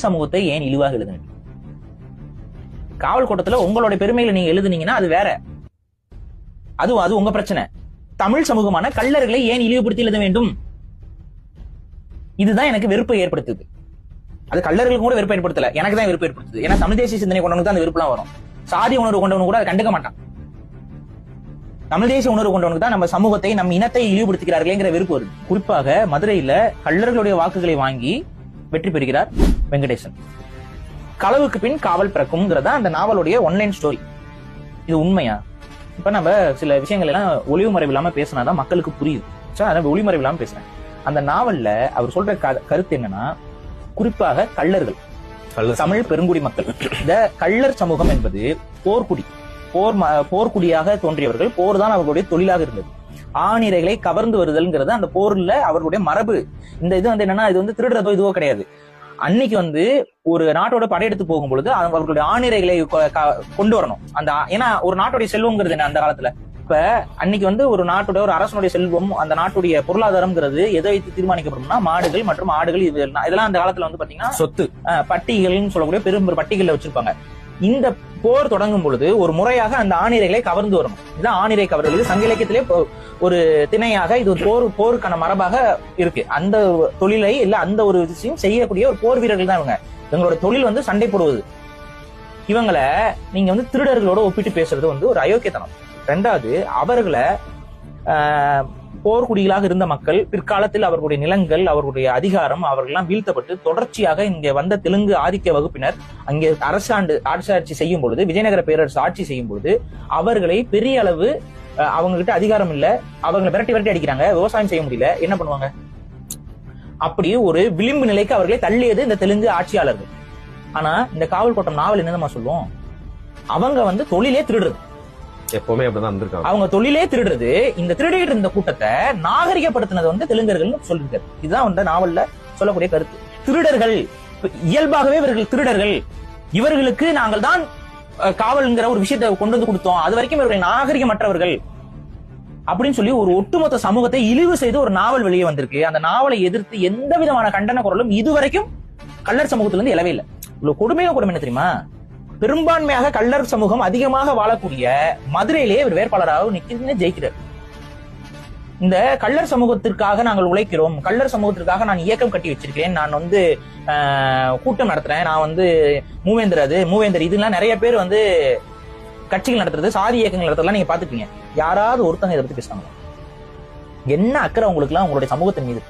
சமூகத்தை ஏன் இழிவாக எழுதுனீங்க? காவல் கோட்டத்துல உங்களோட பெருமையில நீங்க எழுதுனீங்கன்னா அது வேற, அது உங்க பிரச்சனை. தமிழ் சமூகமான கள்ளர்களை ஏன் இழிவுபடுத்தி எழுத வேண்டும்? இதுதான் எனக்கு வெறுப்பை ஏற்படுத்துது. அது கள்ளர்களுக்கு கூட வெறுப்பை ஏற்படுத்தல, எனக்கு தான் வெறுப்பு ஏற்படுத்துது. ஏன்னா தமிழ் தேசிய சிந்தனை கொண்டவனுக்கு தான் அந்த வெறுப்புலாம் வரும். சாதி உணர்வு கொண்டவனு கூட அதை கண்டுக்க மாட்டான். தமிழ் தேசிய உணர்வு கொண்டவனுக்கு தான் நம்ம சமூகத்தை, நம்ம இனத்தை இழிவுபடுத்துகிறார்களேங்கிற வெறுப்பு வருது. குறிப்பாக மதுரையில கள்ளர்களுடைய வாக்குகளை வாங்கி வெற்றி பெறுகிறார் வெங்கடேசன். களவுக்கு பின் காவல் பிறக்கும்ங்கிறதா அந்த நாவலுடைய ஒன்லைன் ஸ்டோரி. இது உண்மையா? இப்ப நம்ம சில விஷயங்கள் எல்லாம் ஒளிவு மறைவு இல்லாம பேசினாதான் மக்களுக்கு புரியுது. ஒளிமறைவு இல்லாம பேசுறேன். அந்த நாவல்ல அவர் சொல்ற கருத்து என்னன்னா, குறிப்பாக கள்ளர்கள், தமிழ் பெருங்குடி மக்கள், இந்த கள்ளர் சமூகம் என்பது போர்க்குடி, போர்க்குடியாக தோன்றியவர்கள். போர் தான் அவர்களுடைய தொழிலாக இருந்தது. ஆணிரைகளை கவர்ந்து வருதல்ங்கிறது அந்த போர்ல அவர்களுடைய மரபு. இந்த இது வந்து என்னன்னா, இது வந்து திருடுறதோ இதுவோ கிடையாது. அன்னைக்கு வந்து ஒரு நாட்டோட படையெடுத்து போகும்பொழுது அவர்களுடைய ஆணிரைகளை கொண்டு வரணும். அந்த ஏன்னா ஒரு நாட்டுடைய செல்வம்ங்கிறது என்ன அந்த காலத்துல, இப்ப அன்னைக்கு வந்து ஒரு நாட்டுடைய, ஒரு அரசனுடைய செல்வம், அந்த நாட்டுடைய பொருளாதாரம்ங்கிறது எதை வைத்து தீர்மானிக்கப்படும்னா மாடுகள் மற்றும் ஆடுகள். இதெல்லாம் அந்த காலத்துல வந்து பாத்தீங்கன்னா சொத்து, பட்டிகள்னு சொல்லக்கூடிய பெரும் பட்டிகள்ல வச்சிருப்பாங்க. இந்த போர் தொடங்கும் பொழுது ஒரு முறையாக அந்த ஆணிரைகளை கவர்ந்து வரணும். இதுதான் ஆணிரை கவர்தல். இது சங்க இலக்கியத்திலே ஒரு திணையாக, இது போருக்கான மரபாக இருக்கு. அந்த தொழிலை இல்ல அந்த ஒரு விஷயம் செய்யக்கூடிய ஒரு போர் வீரர்கள் தான் இவங்க. இவங்களோட தொழில் வந்து சண்டை போடுவது. இவங்களை நீங்க வந்து திருடர்களோட ஒப்பிட்டு பேசுறது வந்து ஒரு அயோக்கியத்தனம். ரெண்டாவது, அவர்களை போர்க்குடிகளாக இருந்த மக்கள் பிற்காலத்தில் அவர்களுடைய நிலங்கள், அவர்களுடைய அதிகாரம், அவர்கள்லாம் வீழ்த்தப்பட்டு தொடர்ச்சியாக இங்க வந்த தெலுங்கு ஆதிக்க வகுப்பினர் அங்கே அரசாட்சி செய்யும் பொழுது, விஜயநகர பேரரசு ஆட்சி செய்யும் பொழுது அவர்களை பெரிய அளவு, அவங்க கிட்ட அதிகாரம் இல்ல, அவங்களை விரட்டி அடிக்கிறாங்க, விவசாயம் செய்ய முடியல, என்ன பண்ணுவாங்க? அப்படி ஒரு விளிம்பு நிலைக்கு அவர்களை தள்ளியது இந்த தெலுங்கு ஆட்சியாளர்கள். ஆனா இந்த காவல் கோட்டம் நாவல் என்னமா சொல்லுவோம், அவங்க வந்து தொழிலே திருடுறது. எப்பவுமே அப்படிதான் இருந்திருக்காங்க. அவங்க தொழிலே திருடுறது. இந்த திருடிட்டு இருந்த கூட்டத்தை நாகரிகப்படுத்தினது வந்து தெலுங்கர்கள் சொல்லிருக்காரு. இதுதான் வந்து நாவல்ல சொல்லக்கூடிய கருத்து. திருடர்கள் இயல்பாகவே இவர்கள் திருடர்கள், இவர்களுக்கு நாங்கள் தான் காவல்ங்கிற ஒரு விஷயத்தை கொண்டு வந்து கொடுத்தோம், அது வரைக்கும் இவர்கள் நாகரிகமற்றவர்கள் அப்படின்னு சொல்லி ஒரு ஒட்டுமொத்த சமூகத்தை இழிவு செய்து ஒரு நாவல் வெளியே வந்திருக்கு. அந்த நாவலை எதிர்த்து எந்த விதமான கண்டன குரலும் இதுவரைக்கும் கள்ளர் சமூகத்திலிருந்து எழவே இல்லை. இவ்வளவு கொடுமை என்ன தெரியுமா? பெரும்பான்மையாக கள்ளர் சமூகம் அதிகமாக வாழக்கூடிய மதுரையிலேயே ஒரு வேட்பாளராக நிற்கிறது, ஜெயிக்கிறார். இந்த கள்ளர் சமூகத்திற்காக நாங்கள் உழைக்கிறோம், கள்ளர் சமூகத்திற்காக நான் இயக்கம் கட்டி வச்சிருக்கேன், நான் வந்து கூட்டம் நடத்துறேன், நான் வந்து மூவேந்தர் இதெல்லாம் நிறைய பேர் வந்து கட்சிகள் நடத்துறது, சாதி இயக்கங்கள் நடத்துறதுலாம் நீங்க பாத்துக்கீங்க. யாராவது ஒருத்தங்க இதை பத்தி பேசுறாங்க? என்ன அக்கறை உங்களுக்கு எல்லாம் உங்களுடைய சமூகத்தின் மீது?